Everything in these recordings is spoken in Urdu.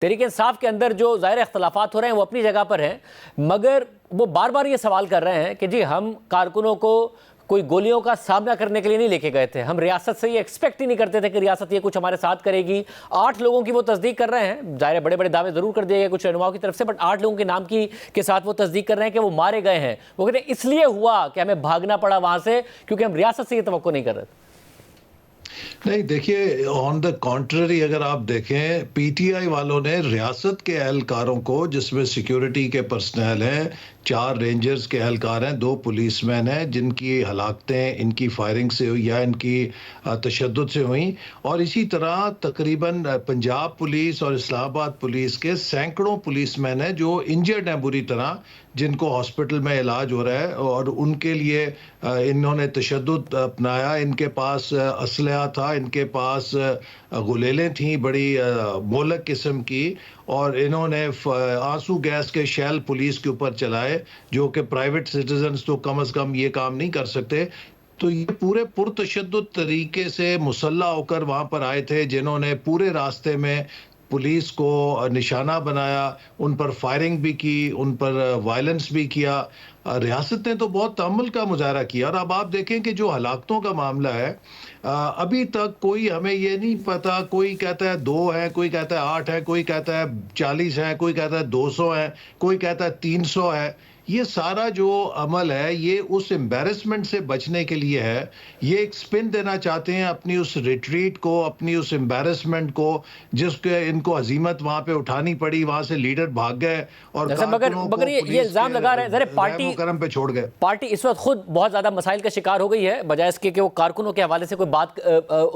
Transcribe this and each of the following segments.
تحریک انصاف کے اندر جو ظاہر اختلافات ہو رہے ہیں وہ اپنی جگہ پر ہیں، مگر وہ بار بار یہ سوال کر رہے ہیں کہ جی ہم کارکنوں کو کوئی گولیوں کا سامنا کرنے کے لیے نہیں لے کے گئے تھے، ہم ریاست سے یہ ایکسپیکٹ ہی نہیں کرتے تھے کہ ریاست یہ کچھ ہمارے ساتھ کرے گی۔ 8 لوگوں کی وہ تصدیق کر رہے ہیں، ظاہر بڑے بڑے دعوے ضرور کر دیے گئے کچھ رہنماؤں کی طرف سے، بٹ 8 لوگوں کے نام کے ساتھ وہ تصدیق کر رہے ہیں کہ وہ مارے گئے ہیں۔ وہ کہتے ہیں اس لیے ہوا کہ ہمیں بھاگنا پڑا وہاں سے کیونکہ ہم ریاست سے یہ توقع نہیں کر رہے تھے۔ نہیں دیکھیے، آن دا کانٹرری اگر آپ دیکھیں، پی ٹی آئی والوں نے ریاست کے اہلکاروں کو، جس میں سیکیورٹی کے پرسنل ہیں، 4 رینجرز کے اہلکار ہیں، 2 پولیس مین ہیں جن کی ہلاکتیں ان کی فائرنگ سے ہوئی یا ان کی تشدد سے ہوئیں، اور اسی طرح تقریباً پنجاب پولیس اور اسلام آباد پولیس کے سینکڑوں پولیس مین ہیں جو انجرڈ ہیں بری طرح، جن کو ہاسپٹل میں علاج ہو رہا ہے، اور ان کے لیے انہوں نے تشدد اپنایا۔ ان کے پاس اسلحہ تھا، ان کے پاس گلیلیں تھیں بڑی مہلک قسم کی، اور انہوں نے آنسو گیس کے شیل پولیس کے اوپر چلائے، جو کہ پرائیویٹ سٹیزنز تو کم از کم یہ کام نہیں کر سکتے۔ تو یہ پورے پرتشدد طریقے سے مسلح ہو کر وہاں پر آئے تھے، جنہوں نے پورے راستے میں پولیس کو نشانہ بنایا، ان پر فائرنگ بھی کی، ان پر وائلنس بھی کیا۔ ریاست نے تو بہت تحمل کا مظاہرہ کیا۔ اور اب آپ دیکھیں کہ جو ہلاکتوں کا معاملہ ہے، ابھی تک کوئی ہمیں یہ نہیں پتا، کوئی کہتا ہے 2 ہیں، کوئی کہتا ہے 8 ہیں، کوئی کہتا ہے 40 ہیں، کوئی کہتا ہے 200 ہیں، کوئی کہتا ہے 300 ہے۔ یہ سارا جو عمل ہے یہ اس امبیرسمنٹ سے بچنے کے لیے ہے۔ یہ ایک سپن دینا چاہتے ہیں اپنی اس ریٹریٹ کو، اپنی اس امبیرسمنٹ کو، جس کے ان کو ہزیمت وہاں پہ اٹھانی پڑی، وہاں سے لیڈر بھاگ گئے اور مگر یہ الزام لگا رہے ہیں پارٹی کرم پہ چھوڑ گئے۔ پارٹی اس وقت خود بہت زیادہ مسائل کا شکار ہو گئی ہے، بجائے اس کے کہ وہ کارکنوں کے حوالے سے کوئی بات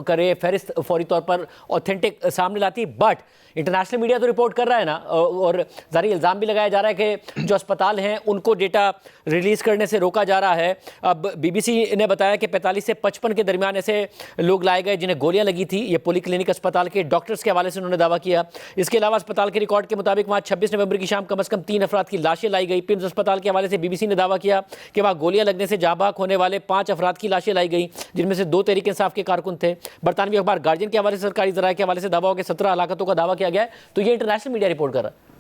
کرے، فہرست فوری طور پر اوتھینٹک سامنے لاتی، بٹ انٹرنیشنل میڈیا تو رپورٹ کر رہا ہے نا، اور ظاہر الزام بھی لگایا جا رہا ہے کہ جو اسپتال ہیں ان کو ڈیٹا ریلیز کرنے سے روکا جا رہا ہے۔ اب بی بی سی نے بتایا کہ 45 سے 55 کے درمیان ایسے لوگ لائے گئے جنہیں گولیاں لگی تھی، یہ پولی کلینک اسپتال کے ڈاکٹرز کے حوالے سے انہوں نے دعویٰ کیا۔ اس کے علاوہ اسپتال کے ریکارڈ کے مطابق وہاں 26 نومبر کی شام کم از کم 3 افراد کی لاشیں لائی گئی۔ پمز اسپتال کے حوالے سے بی بی سی نے دعویٰ کیا کہ وہاں گولیاں لگنے سے جاں بحق ہونے والے 5 افراد کی لاشیں لائی گئیں، جن میں سے 2 تحریک انصاف کے کارکن تھے۔ برطانوی اخبار گارڈین کے حوالے سے سرکاری ذرائع کے حوالے سے دعویٰ ہو کہ 17 ہلاکتوں کا دعویٰ کیا گیا ہے، تو یہ انٹرنیشنل میڈیا رپورٹ کر رہا ہے۔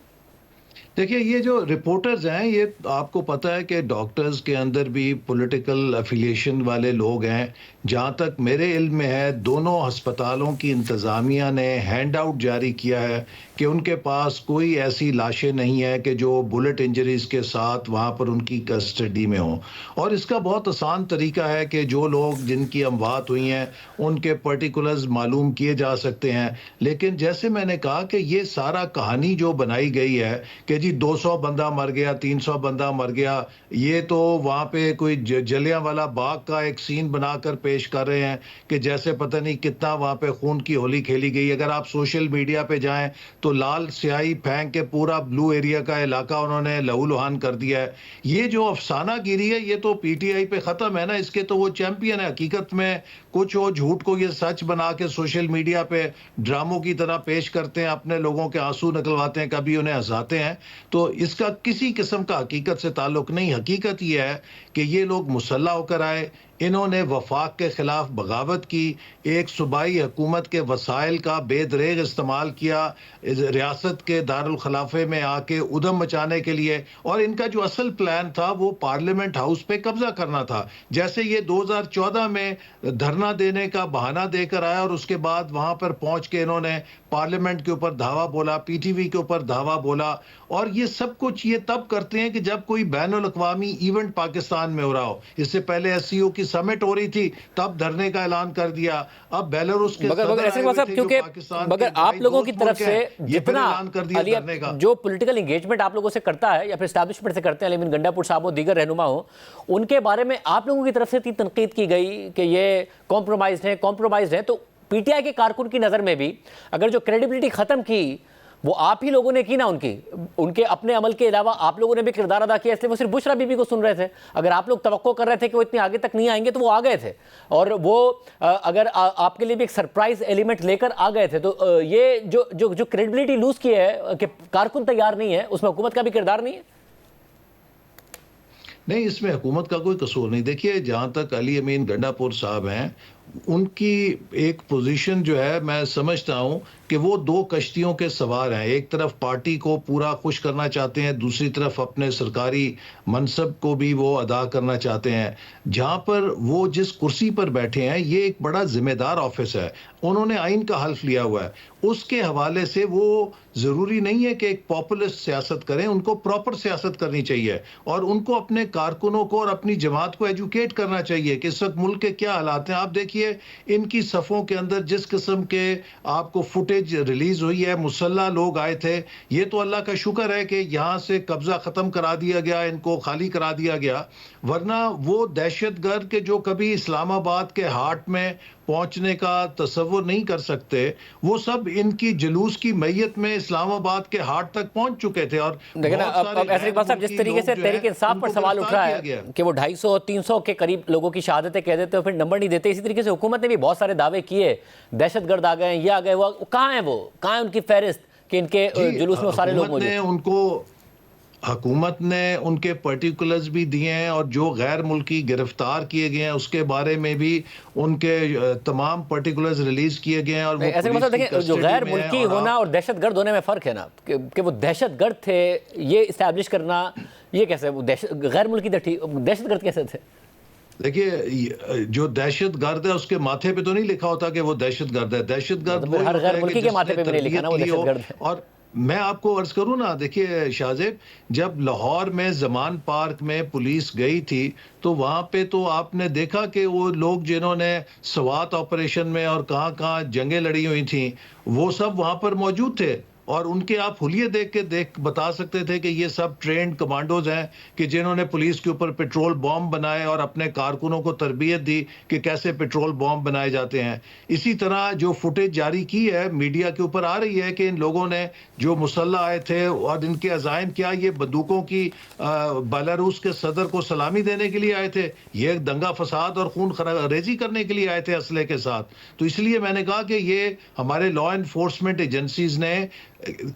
دیکھیے، یہ جو رپورٹرز ہیں، یہ آپ کو پتہ ہے کہ ڈاکٹرز کے اندر بھی پولیٹیکل افیلیشن والے لوگ ہیں۔ جہاں تک میرے علم میں ہے، دونوں ہسپتالوں کی انتظامیہ نے ہینڈ آؤٹ جاری کیا ہے کہ ان کے پاس کوئی ایسی لاشیں نہیں ہے کہ جو بلٹ انجریز کے ساتھ وہاں پر ان کی کسٹڈی میں ہوں۔ اور اس کا بہت آسان طریقہ ہے کہ جو لوگ جن کی اموات ہوئی ہیں ان کے پرٹیکولرز معلوم کیے جا سکتے ہیں۔ لیکن جیسے میں نے کہا کہ یہ سارا کہانی جو بنائی گئی ہے کہ جی 200 بندہ مر گیا، 300 بندہ مر گیا، یہ تو وہاں پہ کوئی جلیاں والا باغ کا ایک سین بنا کر پیش کر رہے ہیں کہ جیسے پتہ نہیں کتنا وہاں پہ خون کی ہولی کھیلی گئی۔ اگر آپ سوشل میڈیا پہ جائیں تو لال سیاہی پھینک کے پورا بلو ایریا کا علاقہ انہوں نے لہو لہان کر دیا ہے۔ یہ جو افسانہ گیری ہے یہ تو پی ٹی آئی پہ ختم ہے نا، اس کے تو وہ چیمپئن ہے۔ حقیقت میں کچھ وہ جھوٹ کو یہ سچ بنا کے سوشل میڈیا پہ ڈراموں کی طرح پیش کرتے ہیں، اپنے لوگوں کے آنسو نکلواتے ہیں، کبھی انہیں ہنساتے ہیں۔ تو اس کا کسی قسم کا حقیقت سے تعلق نہیں۔ حقیقت یہ ہے کہ یہ لوگ مسلح ہو کر آئے، انہوں نے وفاق کے خلاف بغاوت کی، ایک صوبائی حکومت کے وسائل کا بے دریغ استعمال کیا ریاست کے دارالخلافے میں آ کے ادھم مچانے کے لیے، اور ان کا جو اصل پلان تھا وہ پارلیمنٹ ہاؤس پہ قبضہ کرنا تھا۔ جیسے یہ 2014 میں دھرنا دینے کا بہانہ دے کر آیا اور اس کے بعد وہاں پر پہنچ کے انہوں نے پارلیمنٹ کے اوپر دھاوا بولا، پی ٹی وی کے اوپر دھاوا بولا، اور یہ سب کچھ یہ تب کرتے ہیں کہ جب کوئی بین الاقوامی ایونٹ پاکستان میں ہو رہا ہو۔ اس سے پہلے ایس سی او کی سمٹ ہو رہی تھی، تب دھرنے کا اعلان کر دیا۔ اب بیلاروس کے مگر آپ لوگوں کی طرف سے جتنا جو پولیٹیکل انگیجمنٹ آپ لوگوں سے کرتا ہے یا پھر اسٹیبلشمنٹ سے کرتے ہیں، علی امین گنڈا پور صاحب ہو، دیگر رہنما ہوں، ان کے بارے میں آپ لوگوں کی طرف سے تنقید کی گئی کہ یہ کمپرومائزڈ ہیں، تو پی ٹی آئی کے کارکن کی نظر میں بھی اگر جو کریڈیبلٹی ختم کی وہ آپ ہی لوگوں نے کی نا، ان کے اپنے عمل کے علاوہ آپ لوگوں نے بھی کردار ادا کیا، اس لیے وہ صرف بشرا بی بی کو سن رہے تھے۔ اگر آپ لوگ توقع کر رہے تھے کہ وہ اتنے آگے تک نہیں آئیں گے تو وہ آ گئے تھے، اور وہ اگر آپ کے لیے بھی ایک سرپرائز ایلیمنٹ لے کر آ گئے تھے، تو یہ جو کریڈیبلٹی لوز کی ہے کہ کارکن تیار نہیں ہے، اس میں حکومت کا بھی کردار نہیں ہے؟ نہیں، اس میں حکومت کا کوئی قصور نہیں۔ دیکھیے، جہاں تک علی امین گنڈا پور صاحب ہیں، ان کی ایک پوزیشن جو ہے میں سمجھتا ہوں کہ وہ دو کشتیوں کے سوار ہیں. ایک طرف پارٹی کو پورا خوش کرنا چاہتے ہیں, دوسری طرف اپنے سرکاری منصب کو بھی وہ ادا کرنا چاہتے ہیں. جہاں پر وہ جس کرسی پر بیٹھے ہیں یہ ایک بڑا ذمہ دار آفس ہے, انہوں نے آئین کا حلف لیا ہوا ہے. اس کے حوالے سے وہ ضروری نہیں ہے کہ ایک پاپولسٹ سیاست کریں, ان کو پراپر سیاست کرنی چاہیے اور ان کو اپنے کارکنوں کو اور اپنی جماعت کو ایجوکیٹ کرنا چاہیے کہ اس وقت ملک کے کیا حالات ہیں. آپ دیکھیے ان کی صفوں کے اندر جس قسم کے آپ کو فوٹیج ریلیز ہوئی ہے, مسلح لوگ آئے تھے, یہ تو اللہ کا شکر ہے کہ یہاں سے قبضہ ختم کرا دیا گیا, ان کو خالی کرا دیا گیا, ورنہ وہ دہشت گرد کے جو کبھی اسلام آباد کے ہارٹ میں پہنچنے کا تصور نہیں کر سکتے, وہ سب ان کی جلوس کی میت میں اسلام آباد کے ہارٹ تک پہنچ چکے تھے. اور لیکن اب ایسے اقبال صاحب جس طریقے سے تحریک انصاف پر سوال اٹھ رہا ہے کہ وہ 250-300 کے قریب لوگوں کی شہادتیں کہہ دیتے اور پھر نمبر نہیں دیتے, اسی طریقے سے حکومت نے بھی بہت سارے دعوے کیے, دہشت گرد آ گئے ہیں, یہ آ گئے, وہ کہاں ہیں, وہ کہاں ہے ان کی فہرست کہ ان کے جلوس میں سارے لوگ موجود. حکومت نے ان کے پرٹیکولرز بھی دیے ہیں, اور جو غیر ملکی گرفتار کیے گئے ہیں اس کے بارے میں بھی ان کے تمام پرٹیکولرز ریلیز کیے گئے ہیں. اور ایسے مطلب دیکھیں, جو غیر ملکی ہونا اور دہشت گرد ہونے میں فرق ہے نا, کہ وہ دہشت گرد تھے, یہ اسٹیبلش کرنا, یہ کیسے وہ غیر ملکی دہشت گرد کیسے تھے؟ دیکھیے جو دہشت گرد ہے اس کے ماتھے پہ تو نہیں لکھا ہوتا کہ وہ دہشت گرد ہے. دہشت گرد ہر غیر ملکی کے ماتھے پہ بھی نہیں لکھا نا وہ دہشت گرد ہے. اور میں آپ کو عرض کروں نا, دیکھیے شاہزیب, جب لاہور میں زمان پارک میں پولیس گئی تھی تو وہاں پہ تو آپ نے دیکھا کہ وہ لوگ جنہوں نے سوات آپریشن میں اور کہاں کہاں جنگیں لڑی ہوئی تھیں وہ سب وہاں پر موجود تھے, اور ان کے آپ حلیے دیکھ کے بتا سکتے تھے کہ یہ سب ٹرینڈ کمانڈوز ہیں کہ جنہوں نے پولیس کے اوپر پیٹرول بام بنائے اور اپنے کارکنوں کو تربیت دی کہ کیسے پیٹرول بام بنائے جاتے ہیں. اسی طرح جو فوٹیج جاری کی ہے میڈیا کے اوپر آ رہی ہے کہ ان لوگوں نے جو مسلح آئے تھے اور ان کے عزائم کیا, یہ بندوقوں کی بیلاروس کے صدر کو سلامی دینے کے لیے آئے تھے, یہ دنگا فساد اور خون ریزی کرنے کے لیے آئے تھے اسلحے کے ساتھ. تو اس لیے میں نے کہا کہ یہ ہمارے لا انفورسمنٹ ایجنسیز نے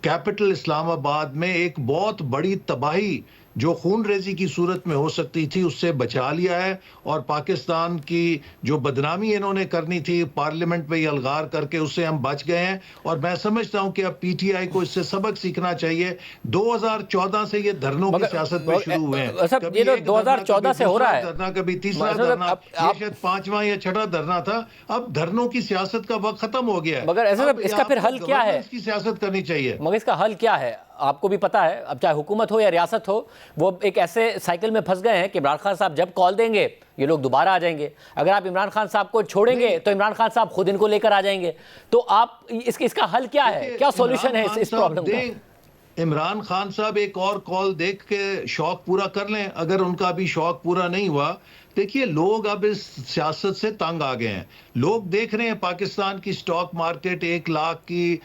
کیپٹل اسلام آباد میں ایک بہت بڑی تباہی جو خون ریزی کی صورت میں ہو سکتی تھی اس سے بچا لیا ہے, اور پاکستان کی جو بدنامی انہوں نے کرنی تھی پارلیمنٹ میں یہ الغار کر کے, اس سے ہم بچ گئے ہیں. اور میں سمجھتا ہوں کہ اب پی ٹی آئی کو اس سے سبق سیکھنا چاہیے. 2014 سے یہ دھرنوں کی سیاست میں شروع ہوئے ہیں, یہ تو 2014 سے ہو رہا ہے, دھرنا کبھی تیسرا دھرنا, یہ شاید 5واں یا 6واں دھرنا تھا. اب دھرنوں کی سیاست کا وقت ختم ہو گیا ہے. مگر اس کا پھر حل کیا ہے؟ اس کی سیاست کرنی چاہیے. مگر اس کا حل کیا ہے؟ آپ کو بھی پتا ہے, اب چاہے حکومت ہو یا ریاست ہو, وہ ایک ایسے سائیکل میں پھنس گئے ہیں کہ عمران خان صاحب جب کال دیں گے یہ لوگ دوبارہ آ جائیں گے. اگر آپ عمران خان صاحب کو چھوڑیں گے تو عمران خان صاحب خود ان کو لے کر آ جائیں گے. تو آپ اس کا حل کیا ہے, کیا سولوشن ہے اس پرابلم کا؟ عمران خان صاحب ایک اور کال دیکھ کے شوق پورا کر لیں, اگر ان کا بھی شوق پورا نہیں ہوا. دیکھیے لوگ اب اس سیاست سے تنگ آ گئے ہیں, لوگ دیکھ رہے ہیں پاکستان کی سٹاک مارکیٹ 1 لاکھ کی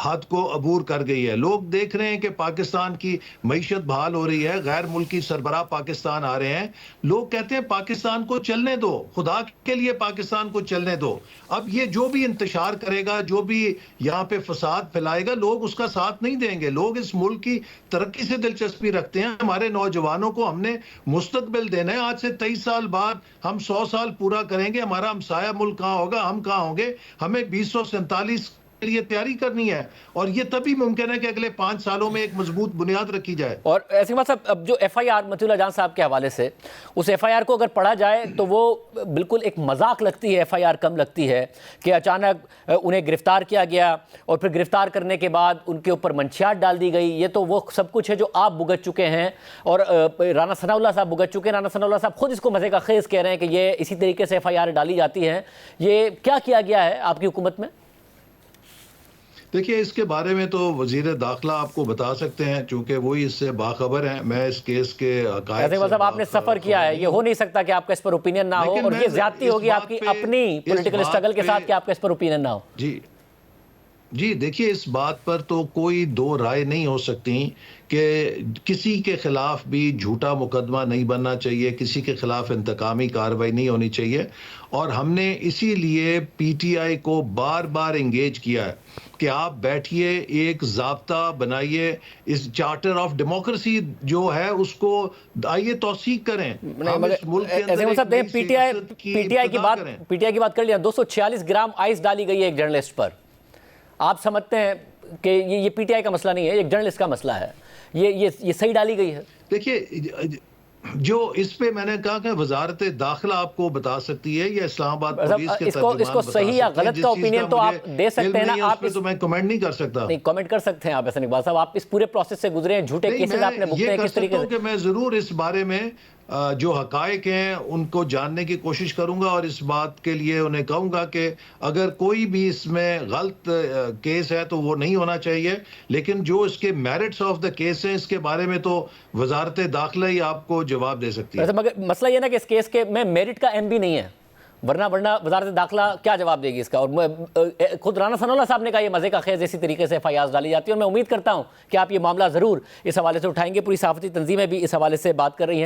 حد کو عبور کر گئی ہے, لوگ دیکھ رہے ہیں کہ پاکستان کی معیشت بحال ہو رہی ہے, غیر ملکی سربراہ پاکستان آ رہے ہیں, لوگ کہتے ہیں پاکستان کو چلنے دو, خدا کے لیے پاکستان کو چلنے دو. اب یہ جو بھی انتشار کرے گا, جو بھی یہاں پہ فساد پھیلائے گا, لوگ اس کا ساتھ نہیں دیں گے. لوگ اس ملک کی ترقی سے دلچسپی رکھتے ہیں, ہمارے نوجوانوں کو ہم نے مستقبل دینا ہے. آج سے 23 سال بعد ہم 100 سال پورا کریں گے, ہمارا ہمسایہ ملک کہاں ہوگا, ہم کہاں ہوں گے, ہمیں 2047 کے لیے تیاری کرنی ہے, اور یہ تبھی ممکن ہے کہ اگلے 5 سالوں میں ایک مضبوط بنیاد رکھی جائے. اور ایسے بات صاحب, اب جو ایف آئی آر مطیع اللہ جان صاحب کے حوالے سے, اس ایف آئی آر کو اگر پڑھا جائے تو وہ بالکل ایک مذاق لگتی ہے, ایف آئی آر کم لگتی ہے کہ اچانک انہیں گرفتار کیا گیا اور پھر گرفتار کرنے کے بعد ان کے اوپر منشیات ڈال دی گئی. یہ تو وہ سب کچھ ہے جو آپ بھگت چکے ہیں اور رانا ثناء اللہ صاحب بھگت چکے ہیں. رانا ثناء اللہ صاحب خود اس کو مزے کا خیز کہہ رہے ہیں کہ یہ اسی طریقے سے ایف آئی آر ڈالی جاتی ہیں. یہ کیا گیا ہے آپ کی حکومت میں؟ دیکھیے اس کے بارے میں تو وزیر داخلہ آپ کو بتا سکتے ہیں, چونکہ وہی اس سے باخبر ہیں. میں اس کیس کے عقائد سے مطلب آپ نے سفر کیا ہے, یہ ہو نہیں سکتا کہ آپ کا اس پر اوپینین نہ ہو, اور یہ زیادتی ہوگی آپ کی اپنی پولیٹیکل اسٹرگل کے ساتھ کہ آپ کا اس پر اوپینین نہ ہو. جی جی دیکھیے اس بات پر تو کوئی دو رائے نہیں ہو سکتی کہ کسی کے خلاف بھی جھوٹا مقدمہ نہیں بننا چاہیے، کسی کے خلاف انتقامی کارروائی نہیں ہونی چاہیے، اور ہم نے اسی لیے پی ٹی آئی کو بار بار انگیج کیا ہے کہ آپ بیٹھیے، ایک ضابطہ بنائیے، اس چارٹر آف ڈیموکریسی جو ہے اس کو آئیے توثیق کریں، ہم اس ملک کے اندر ایک نئی سیاست کی ابتدا کریں۔ پی ٹی آئی کی بات کر لیا، 246 گرام آئس ڈالی گئی ہے ایک جرنلسٹ پر۔ آپ سمجھتے ہیں کہ یہ پی ٹی آئی کا مسئلہ نہیں ہے، ایک جرنلسٹ کا مسئلہ ہے، یہ صحیح ڈالی گئی ہے؟ دیکھیے جو اس پہ میں نے کہا کہ وزارت داخلہ آپ کو بتا سکتی ہے یا اسلام آباد پولیس کے ترجمان اس کو صحیح یا غلط کا اوپینین تو آپ دے سکتے ہیں نا، آپ اس پہ تو میں کمنٹ نہیں کر سکتا۔ نہیں کمنٹ کر سکتے ہیں آپ احسن اقبال صاحب، آپ اس پورے پروسیس سے گزرے ہیں، جھوٹے کیسز آپ نے بھگتے ہیں کس طریقے سے؟ کہ میں ضرور اس بارے میں جو حقائق ہیں ان کو جاننے کی کوشش کروں گا، اور اس بات کے لیے انہیں کہوں گا کہ اگر کوئی بھی اس میں غلط کیس ہے تو وہ نہیں ہونا چاہیے، لیکن جو اس کے میرٹس آف دا کیس ہیں اس کے بارے میں تو وزارت داخلہ ہی آپ کو جواب دے سکتی ہے۔ مگر مسئلہ یہ نا کہ اس کیس کے میں میرٹ کا ایم بھی نہیں ہے، ورنہ وزارت داخلہ کیا جواب دے گی اس کا؟ اور خود رانا ثناء اللہ صاحب نے کہا یہ مزے کا خیز اسی طریقے سے ایف آئی آر ڈالی جاتی ہے، اور میں امید کرتا ہوں کہ آپ یہ معاملہ ضرور اس حوالے سے اٹھائیں گے۔ پوری صحافتی تنظیمیں بھی اس حوالے سے بات کر رہی ہیں۔